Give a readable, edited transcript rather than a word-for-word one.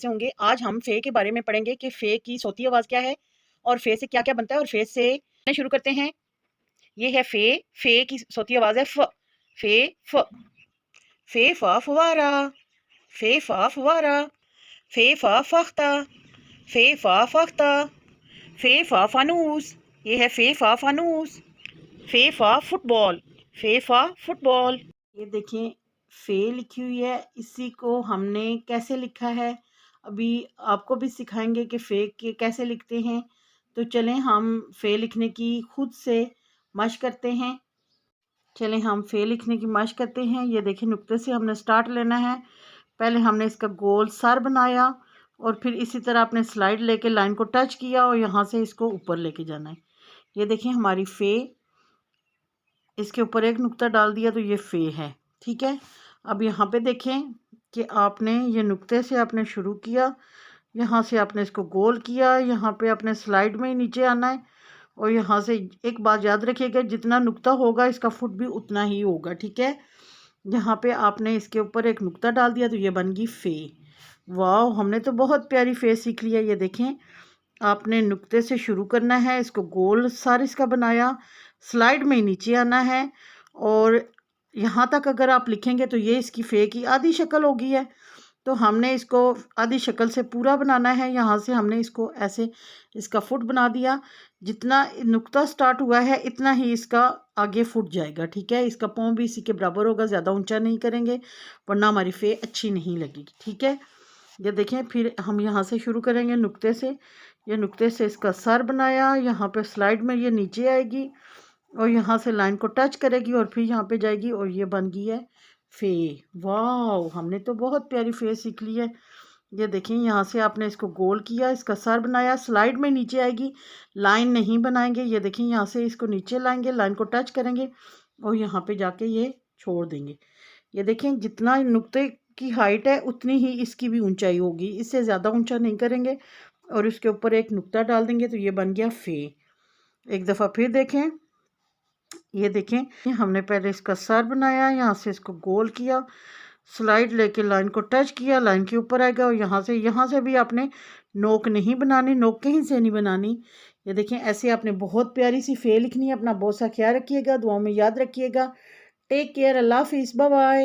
से होंगे। आज हम फे के बारे में पढ़ेंगे कि फे की सोती आवाज़ क्या है और फे से क्या-क्या बनता है और फे से शुरू करते हैं। ये है फे, फे की सोती आवाज़ है फ, फे फ, फे फ फुवारा, फे फ फुवारा, फे फ फख्ता, फे फ फख्ता, फे फ फानूस। ये है फे फ फानूस, फे फ फुटबॉल, फे फ फुटबॉल। ये देखें फे लिखी हुई है, इसी को हमने कैसे लिखा है अभी आपको भी सिखाएंगे कि फे के कैसे लिखते हैं। तो चलें हम फे लिखने की खुद से मशक करते हैं। चलें हम फे लिखने की मशक करते हैं। ये देखें नुक्ते से हमने स्टार्ट लेना है। पहले हमने इसका गोल सर बनाया और फिर इसी तरह आपने स्लाइड लेके लाइन को टच किया और यहाँ से इसको ऊपर लेके जाना है। ये देखिए हमारी फे, इसके ऊपर एक नुक्ता डाल दिया तो ये फे है। ठीक है, अब यहाँ पे देखें कि आपने ये नुक्ते से आपने शुरू किया, यहाँ से आपने इसको गोल किया, यहाँ पे आपने स्लाइड में ही नीचे आना है और यहाँ से एक बात याद रखिएगा, जितना नुक्ता होगा इसका फुट भी उतना ही होगा। ठीक है, यहाँ पे आपने इसके ऊपर एक नुक्ता डाल दिया तो ये बन गई फे। वाह, हमने तो बहुत प्यारी फे सीख लिया। ये देखें आपने नुक्ते से शुरू करना है, इसको गोल सर इसका बनाया, स्लाइड में नीचे आना है और यहाँ तक अगर आप लिखेंगे तो ये इसकी फे की आधी शक्ल होगी है। तो हमने इसको आधी शक्ल से पूरा बनाना है। यहाँ से हमने इसको ऐसे इसका फुट बना दिया, जितना नुक्ता स्टार्ट हुआ है इतना ही इसका आगे फुट जाएगा। ठीक है, इसका पाँव भी इसी के बराबर होगा, ज़्यादा ऊंचा नहीं करेंगे वरना हमारी फे अच्छी नहीं लगेगी। ठीक है, ये देखें फिर हम यहाँ से शुरू करेंगे नुक्ते से। ये नुक्ते से इसका सर बनाया, यहाँ पे स्लाइड में ये नीचे आएगी और यहाँ से लाइन को टच करेगी और फिर यहाँ पे जाएगी और ये बन गई है फे। वाह, हमने तो बहुत प्यारी फे सीख ली है। ये देखें यहाँ से आपने इसको गोल किया, इसका सर बनाया, स्लाइड में नीचे आएगी, लाइन नहीं बनाएंगे। ये देखें यहाँ से इसको नीचे लाएंगे, लाइन को टच करेंगे और यहाँ पे जाके ये छोड़ देंगे। ये देखें जितना नुक्ते की हाइट है उतनी ही इसकी भी ऊंचाई होगी, इससे ज़्यादा ऊंचा नहीं करेंगे और इसके ऊपर एक नुक्ता डाल देंगे तो ये बन गया फे। एक दफ़ा फिर देखें, ये देखें हमने पहले इसका सर बनाया, यहाँ से इसको गोल किया, स्लाइड लेके लाइन को टच किया, लाइन के ऊपर आएगा और यहाँ से भी आपने नोक नहीं बनानी, नोक कहीं से नहीं बनानी। ये देखें ऐसे आपने बहुत प्यारी सी फे लिखनी है। अपना बहुत सा ख्याल रखिएगा, दुआओं में याद रखिएगा। टेक केयर, अल्लाह हाफिज़, बाय बाय।